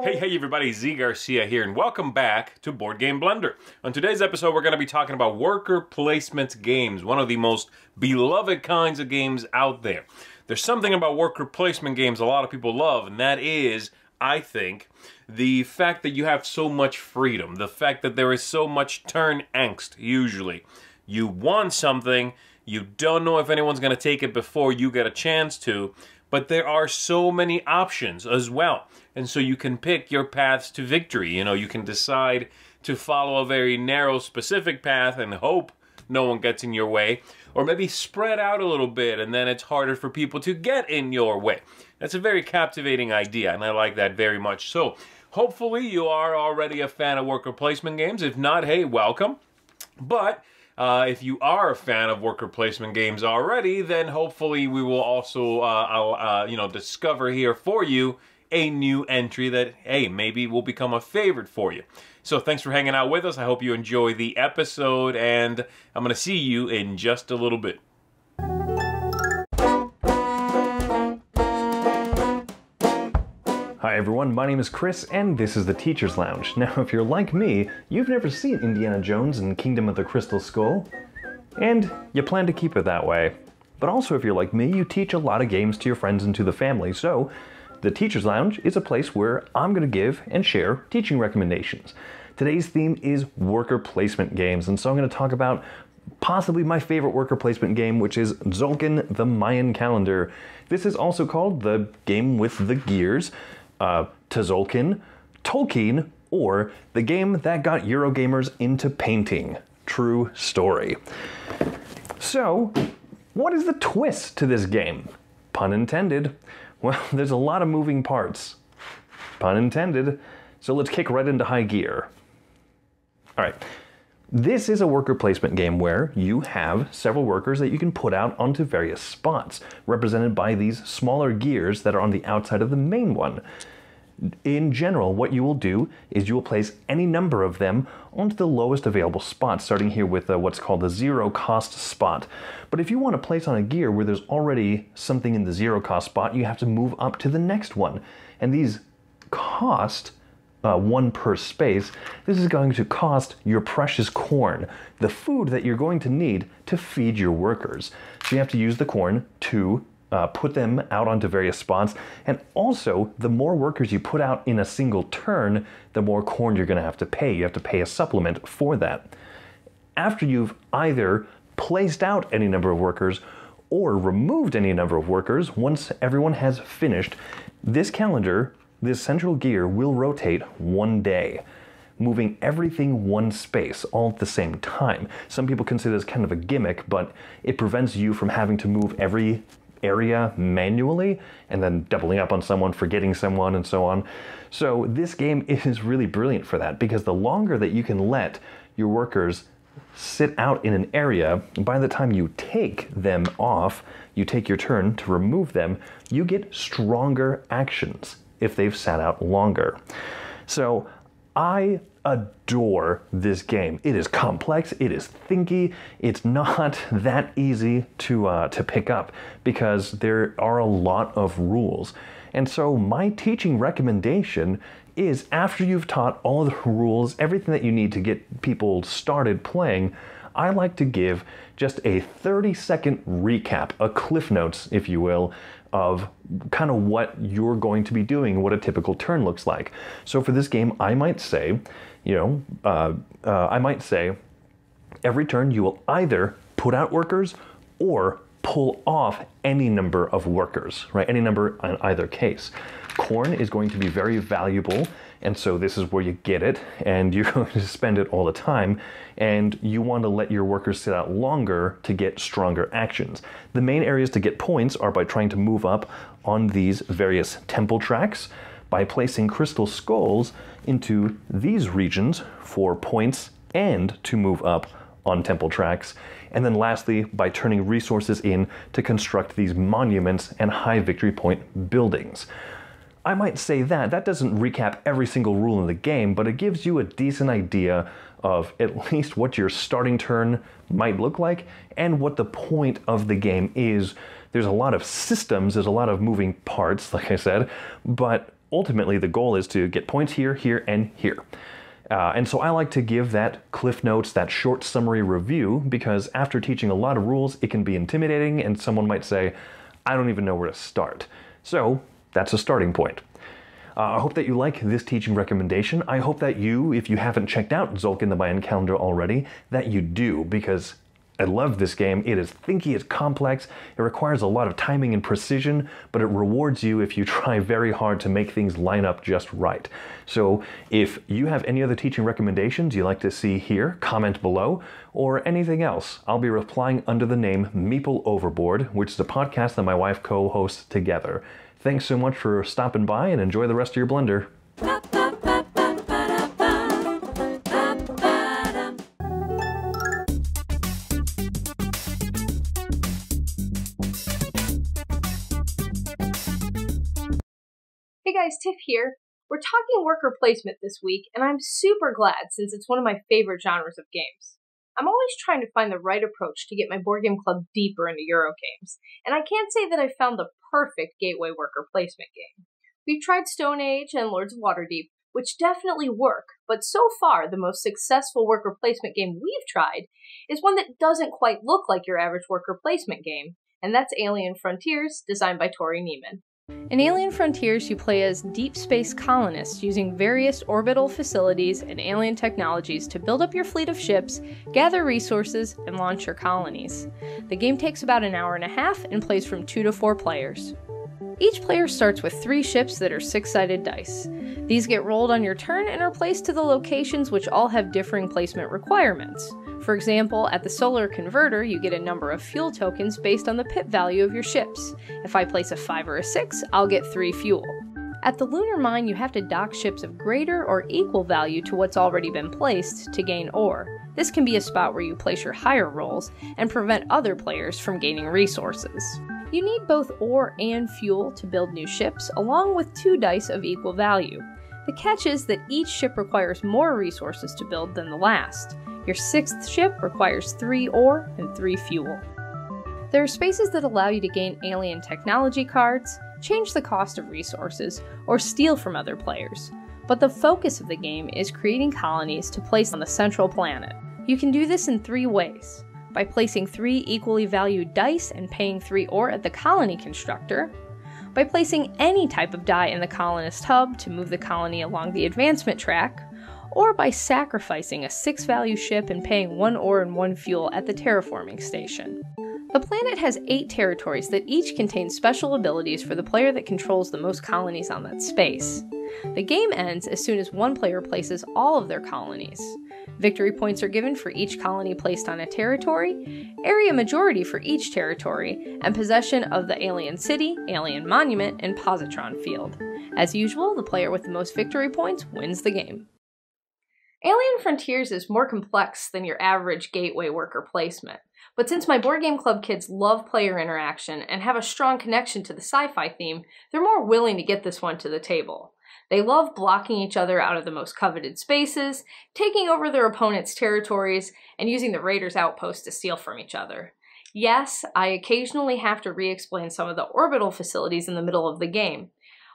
Hey everybody, Z Garcia here, and welcome back to Board Game Blender. On today's episode, we're going to be talking about worker placement games, one of the most beloved kinds of games out there. There's something about worker placement games a lot of people love, and that is, I think, the fact that you have so much freedom, the fact that there is so much turn angst, usually. You want something, you don't know if anyone's going to take it before you get a chance to, but there are so many options as well. And so you can pick your paths to victory. You know, you can decide to follow a very narrow, specific path and hope no one gets in your way. Or maybe spread out a little bit and then it's harder for people to get in your way. That's a very captivating idea, and I like that very much. So, hopefully you are already a fan of worker placement games. If not, hey, welcome. But if you are a fan of worker placement games already, then hopefully we will also, discover here for you a new entry that, hey, maybe will become a favorite for you. So thanks for hanging out with us. I hope you enjoy the episode, and I'm going to see you in just a little bit. Hi everyone, my name is Chris, and this is the Teacher's Lounge. Now, if you're like me, you've never seen Indiana Jones and Kingdom of the Crystal Skull, and you plan to keep it that way. But also, if you're like me, you teach a lot of games to your friends and to the family, so the Teacher's Lounge is a place where I'm going to give and share teaching recommendations. Today's theme is worker placement games, and so I'm going to talk about possibly my favorite worker placement game, which is Tzolk'in the Mayan Calendar. This is also called the game with the gears, Tzolk'in, Tolkien, or the game that got Eurogamers into painting. True story. So, what is the twist to this game? Pun intended. Well, there's a lot of moving parts. Pun intended. So let's kick right into high gear. All right. This is a worker placement game where you have several workers that you can put out onto various spots, represented by these smaller gears that are on the outside of the main one. In general, what you will do is you will place any number of them onto the lowest available spot, starting here with what's called the zero cost spot. But if you want to place on a gear where there's already something in the zero cost spot, you have to move up to the next one. And these cost one per space. This is going to cost your precious corn, the food that you're going to need to feed your workers. So you have to use the corn to put them out onto various spots, and also the more workers you put out in a single turn, the more corn you're going to have to pay. You have to pay a supplement for that. After you've either placed out any number of workers or removed any number of workers, once everyone has finished, this calendar, this central gear, will rotate one day, moving everything one space all at the same time. Some people consider this kind of a gimmick, but it prevents you from having to move every area manually and then doubling up on someone, forgetting someone, and so on. So this game is really brilliant for that, because the longer that you can let your workers sit out in an area, by the time you take them off, you take your turn to remove them, you get stronger actions if they've sat out longer. So I adore this game. It is complex, it is thinky, it's not that easy to pick up because there are a lot of rules. And so my teaching recommendation is, after you've taught all of the rules, everything that you need to get people started playing, I like to give just a 30-second recap, a cliff notes, if you will, of kind of what you're going to be doing, what a typical turn looks like. So for this game, I might say, every turn you will either put out workers or pull off any number of workers, right? Any number in either case. Corn is going to be very valuable, and so this is where you get it, and you're going to spend it all the time, and you want to let your workers sit out longer to get stronger actions. The main areas to get points are by trying to move up on these various temple tracks, by placing crystal skulls into these regions for points and to move up on temple tracks, and then lastly by turning resources in to construct these monuments and high victory point buildings. I might say that doesn't recap every single rule in the game, but it gives you a decent idea of at least what your starting turn might look like and what the point of the game is. There's a lot of systems, there's a lot of moving parts, like I said, but ultimately the goal is to get points here, here, and here. And so I like to give that Cliff Notes, that short summary review, because after teaching a lot of rules, it can be intimidating and someone might say, I don't even know where to start. So that's a starting point. I hope that you like this teaching recommendation. I hope that you, if you haven't checked out Tzolk'in the Mayan calendar already, that you do, because I love this game. It is thinky, it's complex, it requires a lot of timing and precision, but it rewards you if you try very hard to make things line up just right. So if you have any other teaching recommendations you'd like to see here, comment below, or anything else. I'll be replying under the name Meeple Overboard, which is a podcast that my wife co-hosts together. Thanks so much for stopping by, and enjoy the rest of your blender. Hey guys, Tiff here. We're talking worker placement this week, and I'm super glad since it's one of my favorite genres of games. I'm always trying to find the right approach to get my board game club deeper into Euro games, and I can't say that I found the perfect gateway worker placement game. We've tried Stone Age and Lords of Waterdeep, which definitely work, but so far the most successful worker placement game we've tried is one that doesn't quite look like your average worker placement game, and that's Alien Frontiers, designed by Tori Neiman. In Alien Frontiers, you play as deep space colonists using various orbital facilities and alien technologies to build up your fleet of ships, gather resources, and launch your colonies. The game takes about an hour and a half and plays from 2 to 4 players. Each player starts with 3 ships that are 6-sided dice. These get rolled on your turn and are placed to the locations which all have differing placement requirements. For example, at the solar converter, you get a number of fuel tokens based on the pip value of your ships. If I place a 5 or a 6, I'll get 3 fuel. At the lunar mine, you have to dock ships of greater or equal value to what's already been placed to gain ore. This can be a spot where you place your higher rolls and prevent other players from gaining resources. You need both ore and fuel to build new ships, along with 2 dice of equal value. The catch is that each ship requires more resources to build than the last. Your 6th ship requires 3 ore and 3 fuel. There are spaces that allow you to gain alien technology cards, change the cost of resources, or steal from other players. But the focus of the game is creating colonies to place on the central planet. You can do this in 3 ways. By placing 3 equally valued dice and paying 3 ore at the colony constructor, by placing any type of die in the colonist hub to move the colony along the advancement track, or by sacrificing a 6-value ship and paying 1 ore and 1 fuel at the terraforming station. The planet has 8 territories that each contain special abilities for the player that controls the most colonies on that space. The game ends as soon as one player places all of their colonies. Victory points are given for each colony placed on a territory, area majority for each territory, and possession of the alien city, alien monument, and positron field. As usual, the player with the most victory points wins the game. Alien Frontiers is more complex than your average gateway worker placement, but since my board game club kids love player interaction and have a strong connection to the sci-fi theme, they're more willing to get this one to the table. They love blocking each other out of the most coveted spaces, taking over their opponent's territories, and using the raiders' outposts to steal from each other. Yes, I occasionally have to re-explain some of the orbital facilities in the middle of the game,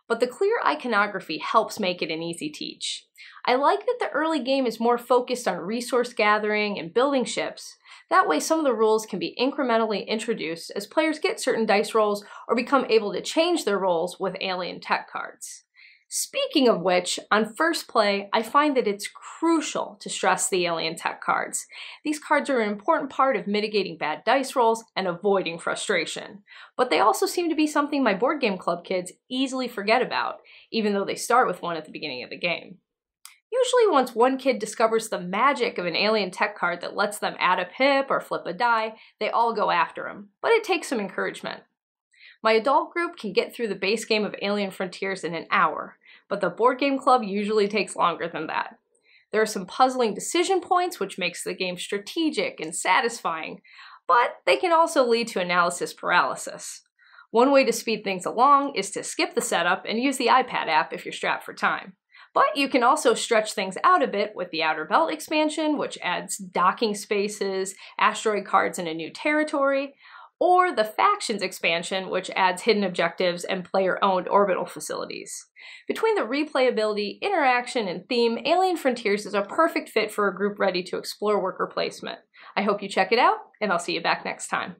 but the clear iconography helps make it an easy teach. I like that the early game is more focused on resource gathering and building ships. That way some of the rules can be incrementally introduced as players get certain dice rolls or become able to change their rolls with alien tech cards. Speaking of which, on first play, I find that it's crucial to stress the alien tech cards. These cards are an important part of mitigating bad dice rolls and avoiding frustration. But they also seem to be something my board game club kids easily forget about, even though they start with one at the beginning of the game. Usually once one kid discovers the magic of an alien tech card that lets them add a pip or flip a die, they all go after him, but it takes some encouragement. My adult group can get through the base game of Alien Frontiers in an hour, but the board game club usually takes longer than that. There are some puzzling decision points which makes the game strategic and satisfying, but they can also lead to analysis paralysis. One way to speed things along is to skip the setup and use the iPad app if you're strapped for time. But you can also stretch things out a bit with the Outer Belt expansion, which adds docking spaces, asteroid cards, and a new territory. or the Factions expansion, which adds hidden objectives and player-owned orbital facilities. Between the replayability, interaction, and theme, Alien Frontiers is a perfect fit for a group ready to explore worker placement. I hope you check it out, and I'll see you back next time.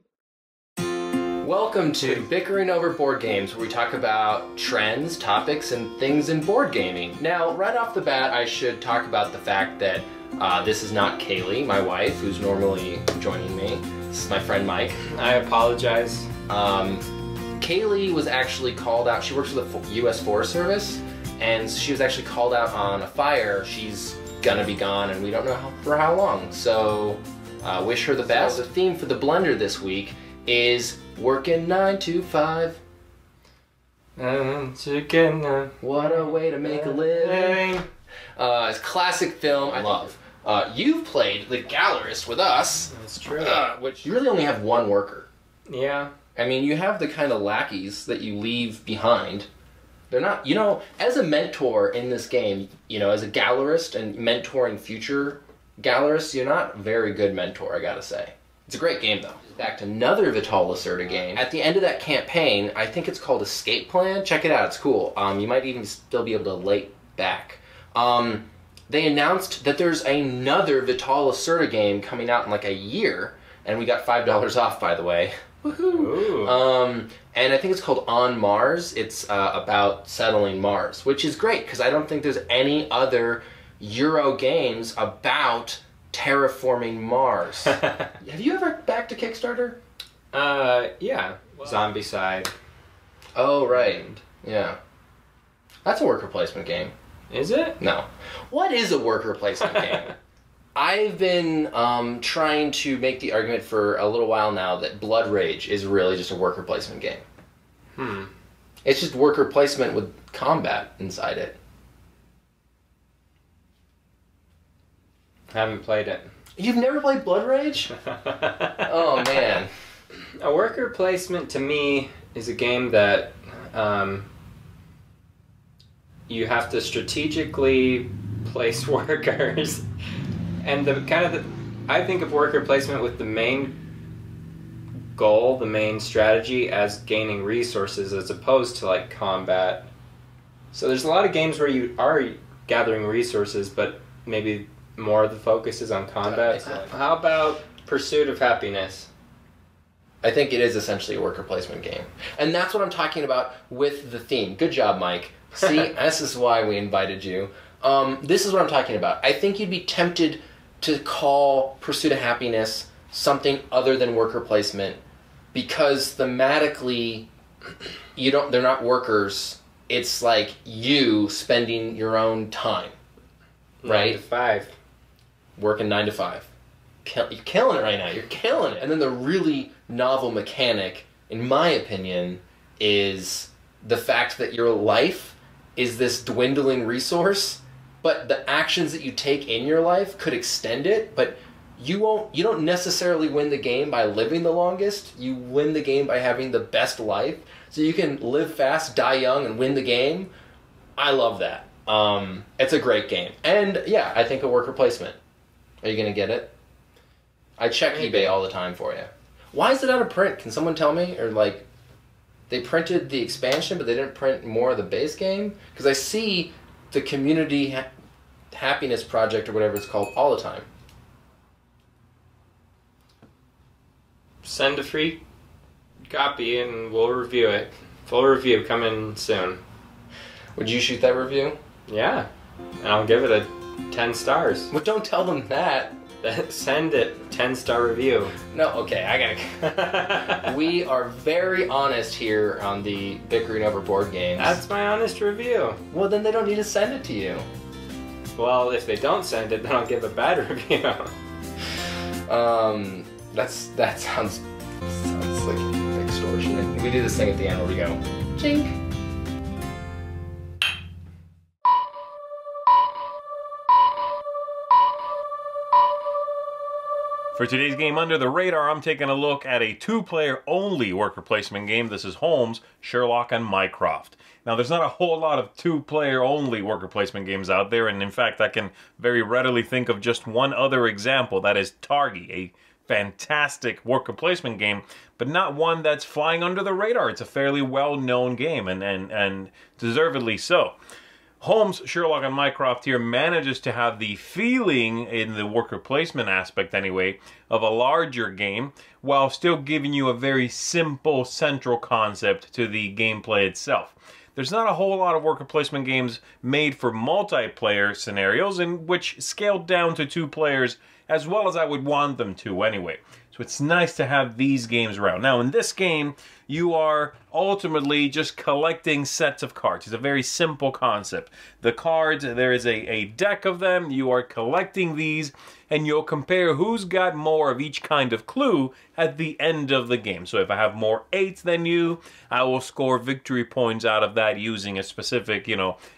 Welcome to Bickering over Board Games, where we talk about trends, topics, and things in board gaming. Now, right off the bat, I should talk about the fact that this is not Callie, my wife, who's normally joining me. This is my friend Mike. I apologize. Callie was actually called out. She works for the U.S. Forest Service, and she was actually called out on a fire. She's gonna be gone, and we don't know for how long. So, wish her the best. The theme for the blender this week is working 9 to 5. What a way to make a living. It's a classic film I love. You've played The Gallerist with us. That's true. Which you really only have one worker. Yeah. I mean, you have the kind of lackeys that you leave behind. They're not, you know, as a mentor in this game, you know, as a gallerist and mentoring future gallerists, you're not a very good mentor, I gotta say. It's a great game, though. Back to another Vital Lacerda game. At the end of that campaign, I think it's called Escape Plan. Check it out, it's cool. You might even still be able to late back. They announced that there's another Vital Lacerda game coming out in like a year, and we got $5 off, by the way. Woohoo! And I think it's called On Mars. It's about settling Mars, which is great, because I don't think there's any other Euro games about terraforming Mars. Have you ever backed a Kickstarter? Yeah. Zombicide. Oh, right. Yeah. That's a worker placement game. Is it? No. What is a worker placement game? I've been trying to make the argument for a little while now that Blood Rage is really just a worker placement game. It's just worker placement with combat inside it. Haven't played it. You've never played Blood Rage? Oh, man. A worker placement, to me, is a game that you have to strategically place workers. And I think of worker placement with the main goal, the main strategy, as gaining resources as opposed to like combat. So there's a lot of games where you are gathering resources, but maybe more of the focus is on combat. How about Pursuit of Happiness? I think it is essentially a worker placement game. And that's what I'm talking about with the theme. Good job, Mike. See, this is why we invited you. This is what I'm talking about. I think you'd be tempted to call Pursuit of Happiness something other than worker placement, because thematically, they're not workers. It's like you spending your own time, right? 9 to 5. Working 9 to 5. You're killing it right now. You're killing it. And then the really novel mechanic, in my opinion, is the fact that your life is this dwindling resource, but the actions that you take in your life could extend it, but you don't necessarily win the game by living the longest. You win the game by having the best life. So you can live fast, die young, and win the game. I love that. It's a great game. And yeah, I think a worker placement. Are you going to get it? I check eBay all the time for you. Why is it out of print? Can someone tell me? Or like, they printed the expansion, but they didn't print more of the base game? Because I see the Community Happiness Project, or whatever it's called, all the time. Send a free copy and we'll review it. Full review coming soon. Would you shoot that review? Yeah. And I'll give it a 10 stars. But don't tell them that. Send it. 10-star review. No, okay, I gotta... We are very honest here on the Bickering Over Board Games. That's my honest review. Well, then they don't need to send it to you. Well, if they don't send it, then I'll give a bad review. That sounds like extortion. We do this thing at the end where we go, chink. For today's game Under the Radar, I'm taking a look at a two-player only worker placement game. This is Holmes, Sherlock, and Mycroft. Now, there's not a whole lot of two-player only worker placement games out there, and in fact, I can very readily think of just one other example. That is Targi, a fantastic worker placement game, but not one that's flying under the radar. It's a fairly well-known game, and deservedly so. Holmes, Sherlock, and Mycroft here manages to have the feeling, in the worker placement aspect anyway, of a larger game, while still giving you a very simple central concept to the gameplay itself. There's not a whole lot of worker placement games made for multiplayer scenarios, in which scaled down to 2 players as well as I would want them to anyway. So it's nice to have these games around. Now in this game, you are ultimately just collecting sets of cards. It's a very simple concept. The cards, there is a deck of them, you are collecting these, and you'll compare who's got more of each kind of clue at the end of the game. So if I have more 8s than you, I will score victory points out of that using a specific,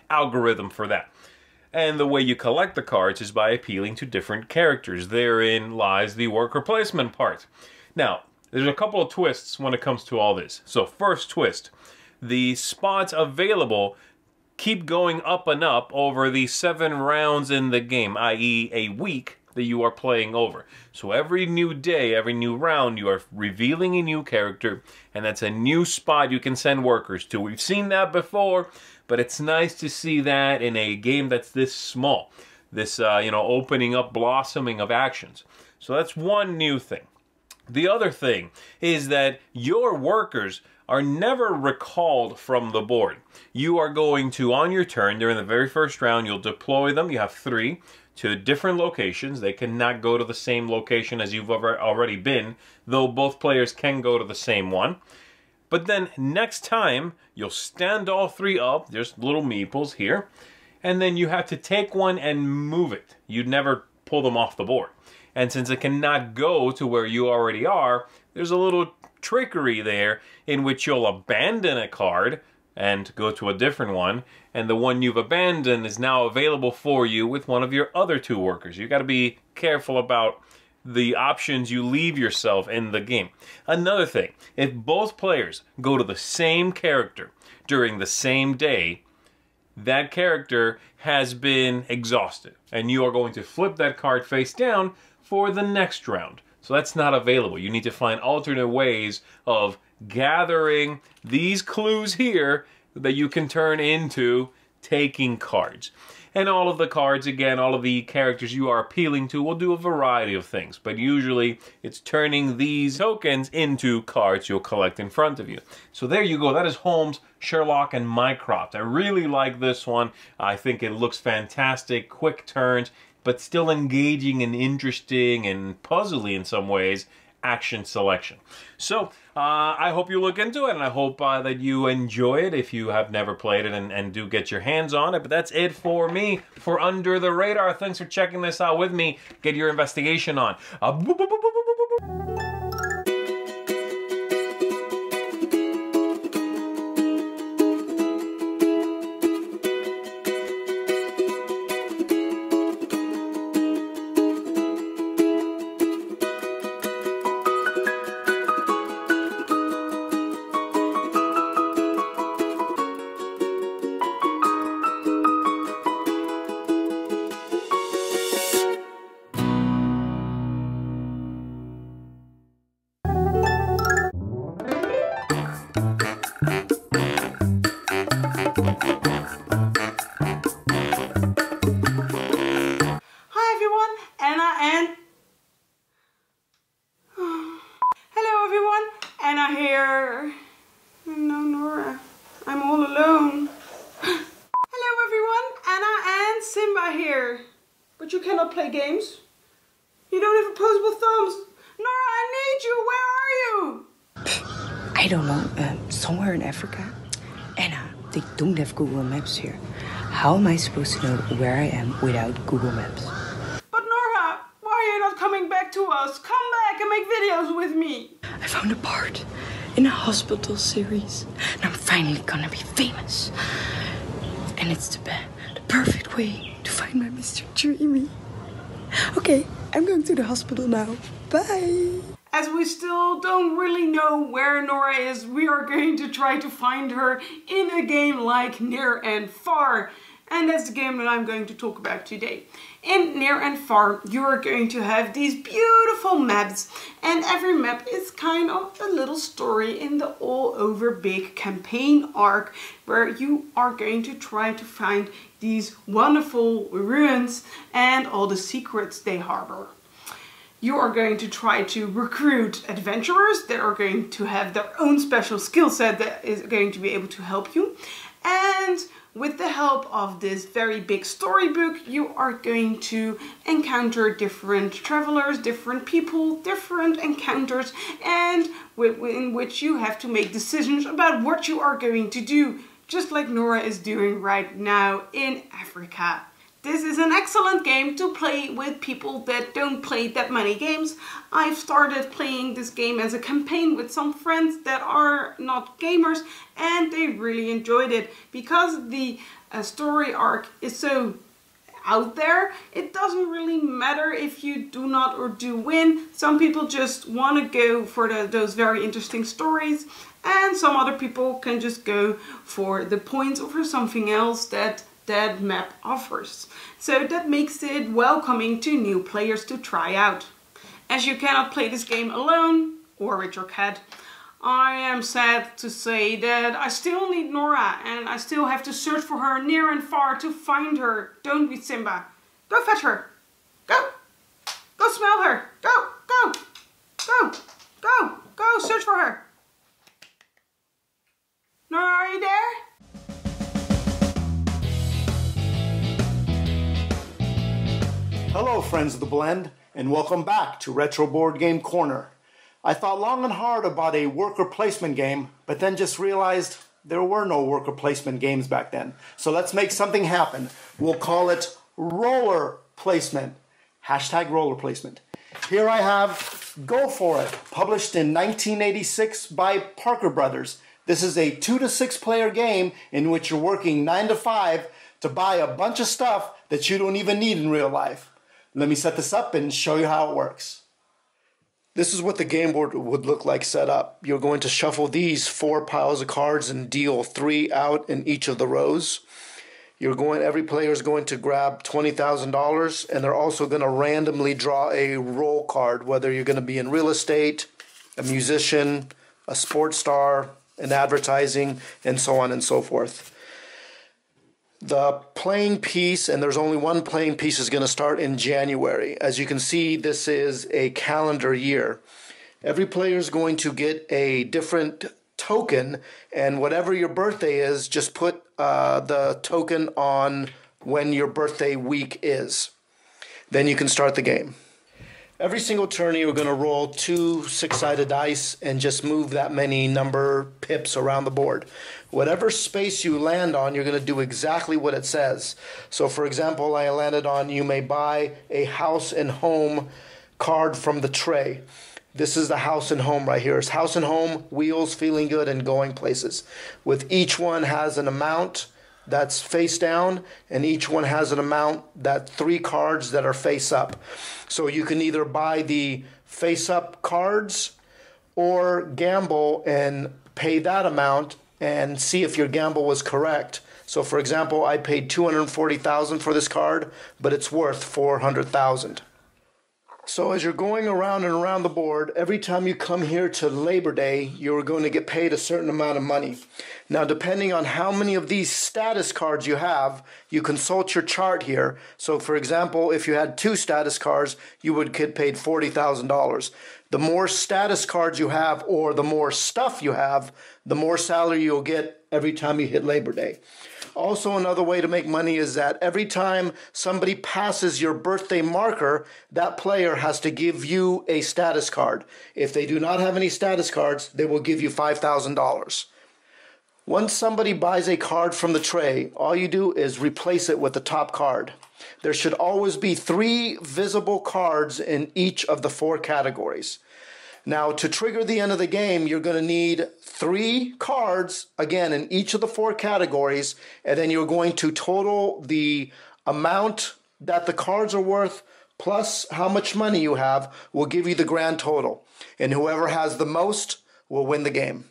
algorithm for that. And the way you collect the cards is by appealing to different characters. Therein lies the worker placement part. Now, there's a couple of twists when it comes to all this. So first twist, the spots available keep going up and up over the 7 rounds in the game, i.e. a week that you are playing over. So every new day, every new round, you are revealing a new character, and that's a new spot you can send workers to. We've seen that before, but it's nice to see that in a game that's this small. This, opening up, blossoming of actions. So that's one new thing. The other thing is that your workers are never recalled from the board. You are going to, on your turn, during the very first round, you'll deploy them, you have 3, to different locations. They cannot go to the same location as you've already been, though both players can go to the same one. But then next time, you'll stand all 3 up, there's little meeples here, and then you have to take one and move it. You'd never pull them off the board. And since it cannot go to where you already are, there's a little trickery there in which you'll abandon a card and go to a different one, and the one you've abandoned is now available for you with one of your other 2 workers. You got to be careful about the options you leave yourself in the game. Another thing, if both players go to the same character during the same day, that character has been exhausted, and you are going to flip that card face down for the next round. So that's not available. You need to find alternate ways of gathering these clues here that you can turn into taking cards. And all of the cards, again, all of the characters you are appealing to will do a variety of things, but usually it's turning these tokens into cards you'll collect in front of you. So there you go. That is Holmes, Sherlock, and Mycroft. I really like this one. I think it looks fantastic, quick turns, but still engaging and interesting and puzzly in some ways action selection. So I hope you look into it, and I hope that you enjoy it if you have never played it and do get your hands on it. But that's it for me for Under the Radar. Thanks for checking this out with me. Get your investigation on. here. No, Nora. I'm all alone. Hello everyone, Anna and Simba here. But you cannot play games. You don't have opposable thumbs. Nora, I need you. Where are you? I don't know. Somewhere in Africa. Anna, they don't have Google Maps here. How am I supposed to know where I am without Google Maps? But Nora, why are you not coming back to us? Come back and make videos with me. I found a part in a hospital series. And I'm finally gonna be famous. And it's the perfect way to find my Mr. Dreamy. Okay, I'm going to the hospital now. Bye. As we still don't really know where Nora is, we are going to try to find her in a game like Near and Far. And that's the game that I'm going to talk about today. In Near and Far, you are going to have these beautiful maps, and every map is kind of a little story in the all over big campaign arc, where you are going to try to find these wonderful ruins and all the secrets they harbor. You are going to try to recruit adventurers that are going to have their own special skill set that is going to be able to help you. And with the help of this very big storybook, you are going to encounter different travelers, different people, different encounters, and in which you have to make decisions about what you are going to do, just like Nora is doing right now in Africa. This is an excellent game to play with people that don't play that many games. I've started playing this game as a campaign with some friends that are not gamers, and they really enjoyed it. Because the story arc is so out there, it doesn't really matter if you do not or do win. Some people just want to go for those very interesting stories, and some other people can just go for the points or for something else that map offers. So that makes it welcoming to new players to try out. As you cannot play this game alone or with your cat, I am sad to say that I still need Nora, and I still have to search for her near and far to find her. Don't be Simba. Go fetch her. Go. Go smell her. Go. Go. Go. Go. Go search for her. Nora, are you there? Hello friends of the blend, and welcome back to Retro Board Game Corner. I thought long and hard about a worker placement game, but then just realized there were no worker placement games back then. So let's make something happen. We'll call it roller placement. Hashtag roller placement. Here I have Go For It, published in 1986 by Parker Brothers. This is a 2 to 6 player game in which you're working 9 to 5 to buy a bunch of stuff that you don't even need in real life. Let me set this up and show you how it works. This is what the game board would look like set up. You're going to shuffle these 4 piles of cards and deal 3 out in each of the rows. Every player is going to grab $20,000, and they're also going to randomly draw a roll card, whether you're going to be in real estate, a musician, a sports star, in advertising, and so on and so forth. The playing piece, and there's only one playing piece, is going to start in January. As you can see, this is a calendar year. Every player is going to get a different token, and whatever your birthday is, just put the token on when your birthday week is. Then you can start the game. Every single turn you're going to roll 2 6-sided dice and just move that many number pips around the board. Whatever space you land on, you're going to do exactly what it says. So for example, I landed on you may buy a house and home card from the tray. This is the house and home right here. It's house and home, wheels, feeling good, and going places. With each one has an amount that's face down, and each one has an amount that 3 cards that are face up. So you can either buy the face up cards or gamble and pay that amount and see if your gamble was correct. So for example, I paid $240,000 for this card, but it's worth $400,000. So as you're going around and around the board, every time you come here to Labor Day, you're going to get paid a certain amount of money. Now, depending on how many of these status cards you have, you consult your chart here. So for example, if you had 2 status cards, you would get paid $40,000. The more status cards you have, or the more stuff you have, the more salary you'll get every time you hit Labor Day. Also, another way to make money is that every time somebody passes your birthday marker, that player has to give you a status card. If they do not have any status cards, they will give you $5,000. Once somebody buys a card from the tray, all you do is replace it with the top card. There should always be 3 visible cards in each of the 4 categories. Now, to trigger the end of the game, you're going to need 3 cards, again, in each of the 4 categories, and then you're going to total the amount that the cards are worth plus how much money you have will give you the grand total. And whoever has the most will win the game.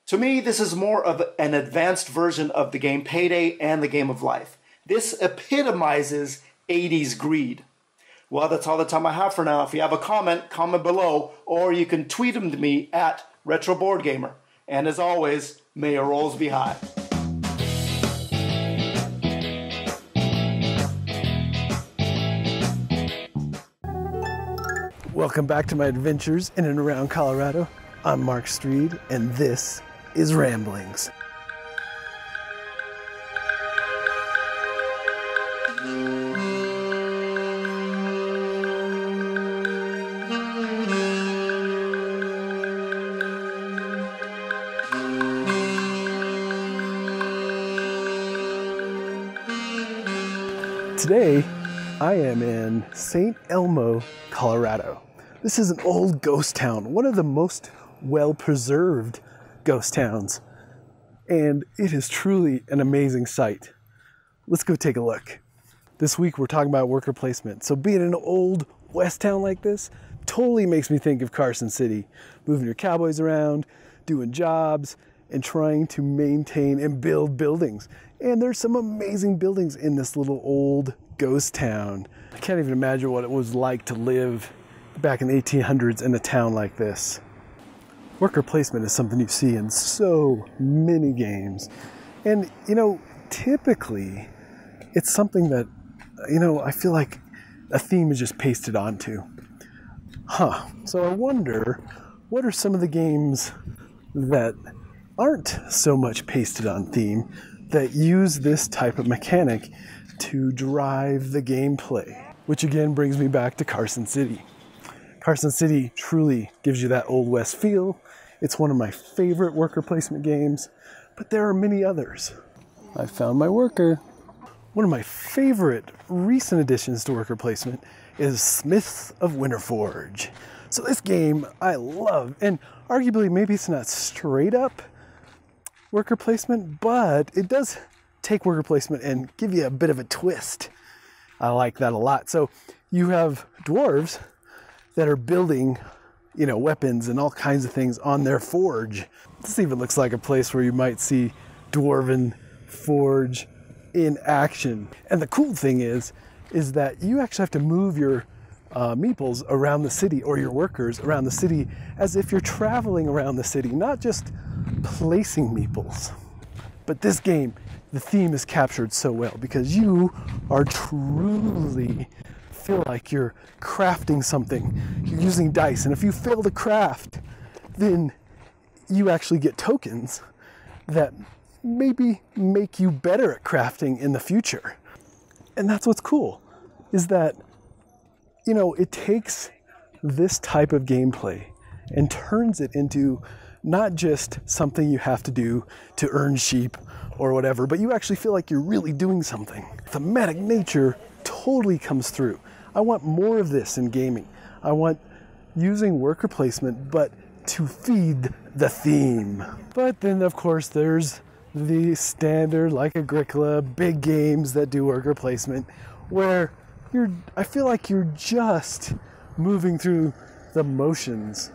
To me, this is more of an advanced version of the game Payday and the Game of Life. This epitomizes 80s greed. Well, that's all the time I have for now. If you have a comment below, or you can tweet them to me at RetroBoardGamer. And as always, may your rolls be high. Welcome back to my adventures in and around Colorado. I'm Mark Streed, and this is Ramblings. Today, I am in St. Elmo, Colorado. This is an old ghost town, one of the most well-preserved ghost towns, and it is truly an amazing sight. Let's go take a look. This week we're talking about worker placement. So being in an old west town like this totally makes me think of Carson City, moving your cowboys around, doing jobs, and trying to maintain and build buildings. And there's some amazing buildings in this little old ghost town. I can't even imagine what it was like to live back in the 1800s in a town like this. Worker placement is something you see in so many games. And, you know, typically it's something that, you know, I feel like a theme is just pasted onto. So I wonder, what are some of the games that aren't so much pasted on theme that use this type of mechanic to drive the gameplay? Which again brings me back to Carson City. Carson City truly gives you that Old West feel. It's one of my favorite worker placement games, but there are many others. I found my worker. One of my favorite recent additions to worker placement is Smiths of Winterforge. So this game I love, and arguably maybe it's not straight up worker placement, but it does take worker placement and give you a bit of a twist. I like that a lot. So you have dwarves that are building, you know, weapons and all kinds of things on their forge. This even looks like a place where you might see dwarven forge in action. And the cool thing is that you actually have to move your meeples around the city, or your workers around the city, as if you're traveling around the city, not just placing meeples. But this game, the theme is captured so well because you are truly feel like you're crafting something. You're using dice, and if you fail to craft, then you actually get tokens that maybe make you better at crafting in the future. And that's what's cool, is that, you know, it takes this type of gameplay and turns it into not just something you have to do to earn sheep or whatever, but you actually feel like you're really doing something. Thematic nature totally comes through. I want more of this in gaming. I want using worker placement, but to feed the theme. But then, of course, there's the standard, like Agricola, big games that do worker placement, where I feel like you're just moving through the motions.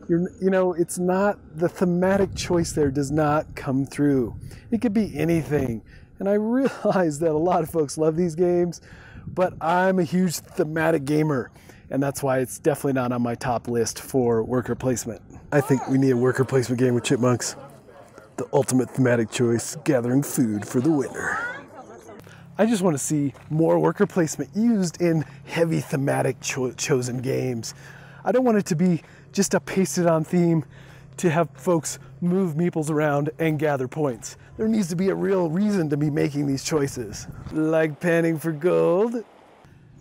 You know, it's not, the thematic choice there does not come through. It could be anything. And I realize that a lot of folks love these games, but I'm a huge thematic gamer, and that's why it's definitely not on my top list for worker placement. I think we need a worker placement game with chipmunks. The ultimate thematic choice, gathering food for the winter. I just want to see more worker placement used in heavy thematic chosen games. I don't want it to be just a pasted on theme to have folks move meeples around and gather points. There needs to be a real reason to be making these choices. Like panning for gold.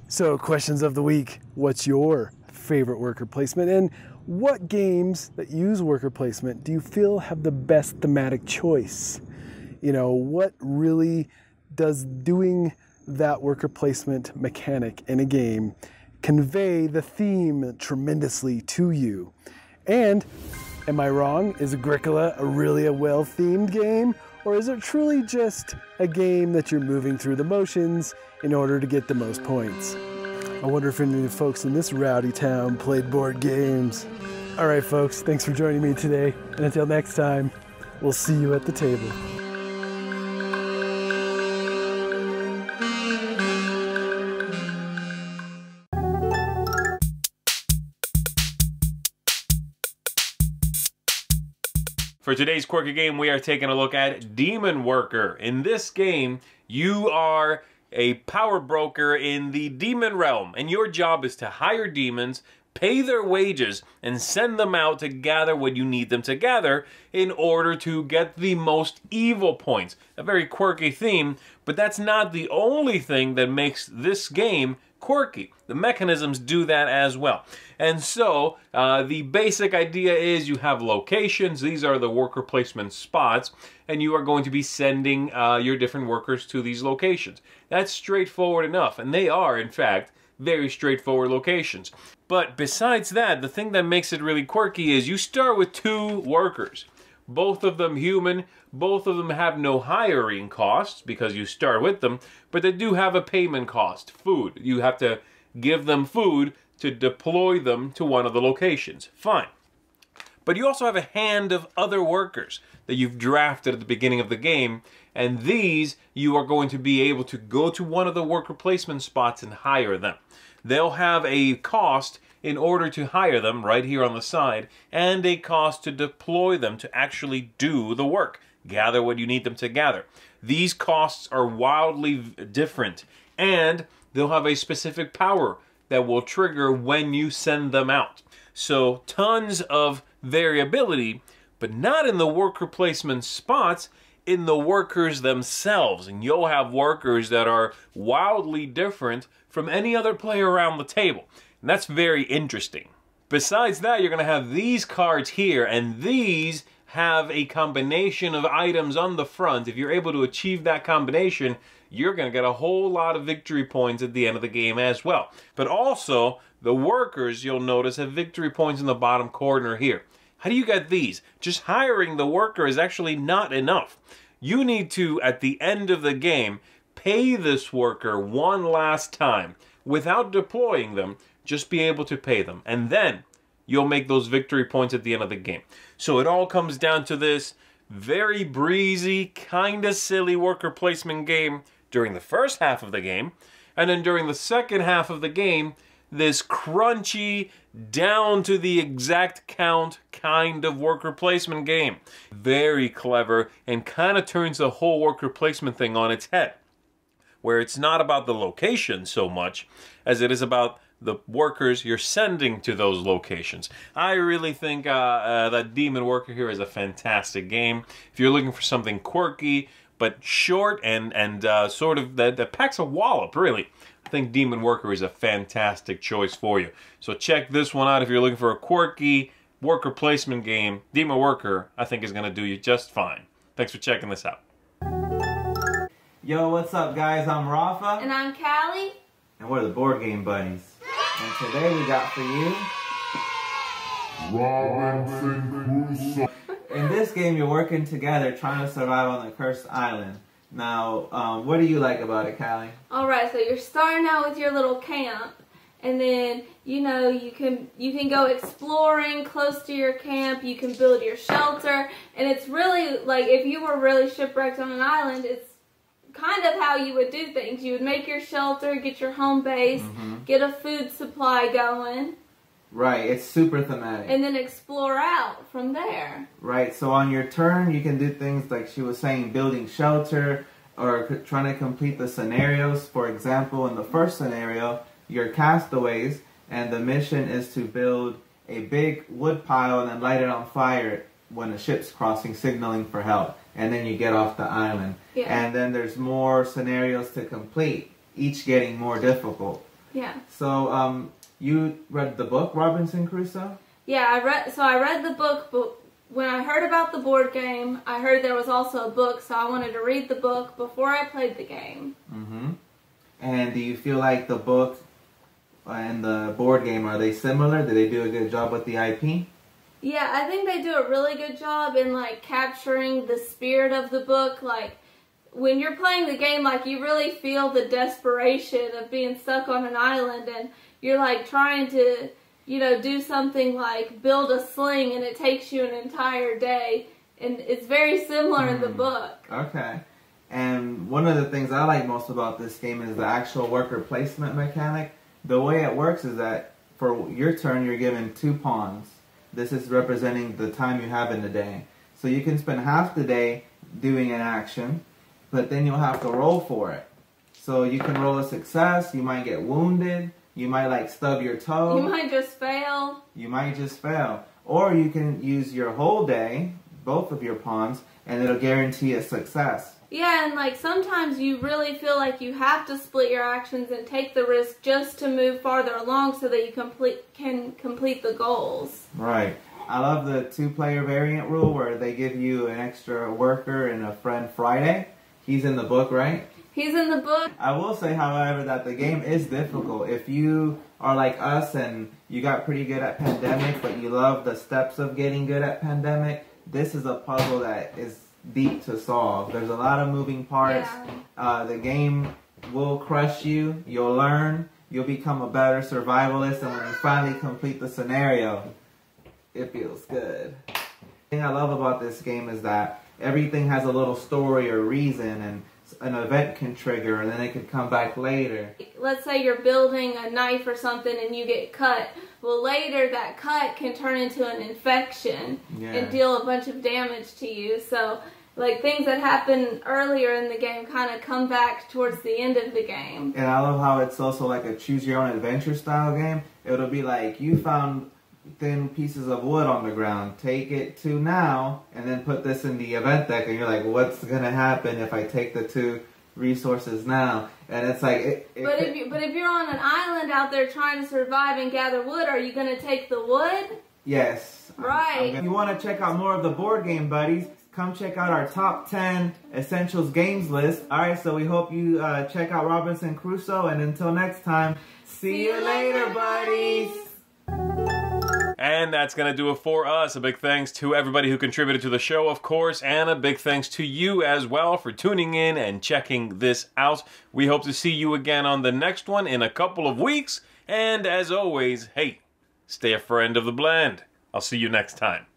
So, questions of the week. What's your favorite worker placement? And what games that use worker placement do you feel have the best thematic choice? You know, what really does doing that worker placement mechanic in a game convey the theme tremendously to you? And am I wrong? Is Agricola really a well-themed game? Or is it truly just a game that you're moving through the motions in order to get the most points? I wonder if any of the folks in this rowdy town played board games. All right, folks, thanks for joining me today. And until next time, we'll see you at the table. For today's Quirky Game, we are taking a look at Demon Worker. In this game, you are a power broker in the demon realm, and your job is to hire demons, pay their wages, and send them out to gather what you need them to gather in order to get the most evil points. A very quirky theme, but that's not the only thing that makes this game quirky. The mechanisms do that as well. And so, the basic idea is you have locations. These are the worker placement spots, and you are going to be sending your different workers to these locations. That's straightforward enough, and they are, in fact, very straightforward locations. But besides that, the thing that makes it really quirky is you start with 2 workers. Both of them human, both of them have no hiring costs because you start with them, but they do have a payment cost, food. You have to give them food to deploy them to one of the locations. Fine. But you also have a hand of other workers that you've drafted at the beginning of the game, and these you are going to be able to go to one of the worker placement spots and hire them. They'll have a cost in order to hire them right here on the side, and a cost to deploy them to actually do the work. Gather what you need them to gather. These costs are wildly different, and they'll have a specific power that will trigger when you send them out. So tons of variability, but not in the worker placement spots, in the workers themselves. And you'll have workers that are wildly different from any other player around the table. And that's very interesting. Besides that, you're going to have these cards here, and these have a combination of items on the front. If you're able to achieve that combination, you're going to get a whole lot of victory points at the end of the game as well. But also, the workers, you'll notice, have victory points in the bottom corner here. How do you get these? Just hiring the worker is actually not enough. You need to, at the end of the game, pay this worker one last time without deploying them. Just be able to pay them, and then you'll make those victory points at the end of the game. So it all comes down to this very breezy, kind of silly worker placement game during the first half of the game, and then during the second half of the game, this crunchy, down to the exact count kind of worker placement game. Very clever, and kind of turns the whole worker placement thing on its head, where it's not about the location so much as it is about the workers you're sending to those locations. I really think that Demon Worker here is a fantastic game. If you're looking for something quirky, but short and sort of that packs a wallop, really, I think Demon Worker is a fantastic choice for you. So check this one out if you're looking for a quirky worker placement game. Demon Worker, I think, is going to do you just fine. Thanks for checking this out. Yo, what's up, guys? I'm Rafa. And I'm Callie. And we're the Board Game Buddies. And today we got for you Robinson Crusoe. In this game, you're working together trying to survive on the cursed island. Now, what do you like about it, Callie? Alright, so you're starting out with your little camp, and then, you know, you can go exploring close to your camp, you can build your shelter, and it's really, like, if you were really shipwrecked on an island, it's kind of how you would do things. You would make your shelter, get your home base, get a food supply going. Right, it's super thematic. And then explore out from there. Right, so on your turn, you can do things like she was saying, building shelter, or trying to complete the scenarios. For example, in the first scenario, you're castaways, and the mission is to build a big wood pile and then light it on fire when a ship's crossing, signaling for help. And then you get off the island. Yeah. And then there's more scenarios to complete, each getting more difficult. Yeah. So, you read the book, Robinson Crusoe? Yeah, I read the book, but when I heard about the board game, I heard there was also a book, so I wanted to read the book before I played the game. And do you feel like the book and the board game, are they similar? Do they do a good job with the IP? Yeah, I think they do a really good job in, like, capturing the spirit of the book. Like, when you're playing the game, like, you really feel the desperation of being stuck on an island, and you're, like, trying to, you know, do something like build a sling, and it takes you an entire day. And it's very similar in the book. Okay. And one of the things I like most about this game is the actual worker placement mechanic. The way it works is that for your turn, you're given 2 pawns. This is representing the time you have in the day. So you can spend half the day doing an action, but then you'll have to roll for it. So you can roll a success, you might get wounded, you might like stub your toe. You might just fail. You might just fail. Or you can use your whole day, both of your pawns, and it'll guarantee a success. Yeah, and like sometimes you really feel like you have to split your actions and take the risk just to move farther along so that you can complete the goals. Right. I love the 2-player variant rule where they give you an extra worker and a friend Friday. He's in the book, right? He's in the book. I will say, however, that the game is difficult. If you are like us and you got pretty good at Pandemic, but you love the steps of getting good at Pandemic, this is a puzzle that is deep to solve. There's a lot of moving parts. Yeah. The game will crush you. You'll learn. You'll become a better survivalist, and when you finally complete the scenario, it feels good. The thing I love about this game is that everything has a little story or reason, and an event can trigger and then it could come back later. Let's say you're building a knife or something and you get cut. Well, later that cut can turn into an infection and deal a bunch of damage to you. So, like, things that happen earlier in the game kind of come back towards the end of the game. And I love how it's also like a choose your own adventure style game. It'll be like, you found thin pieces of wood on the ground, take it to now, and then put this in the event deck, and you're like, what's gonna happen if I take the 2 resources now? And it's like, but if you're on an island out there trying to survive and gather wood, are you gonna take the wood? Yes. Right. If you want to check out more of the Board Game Buddies, come check out our top 10 Essentials Games list. Alright, so we hope you check out Robinson Crusoe, and until next time, see you later, buddies! And that's going to do it for us. A big thanks to everybody who contributed to the show, of course, and a big thanks to you as well for tuning in and checking this out. We hope to see you again on the next one in a couple of weeks. And as always, hey, stay a friend of the blend. I'll see you next time.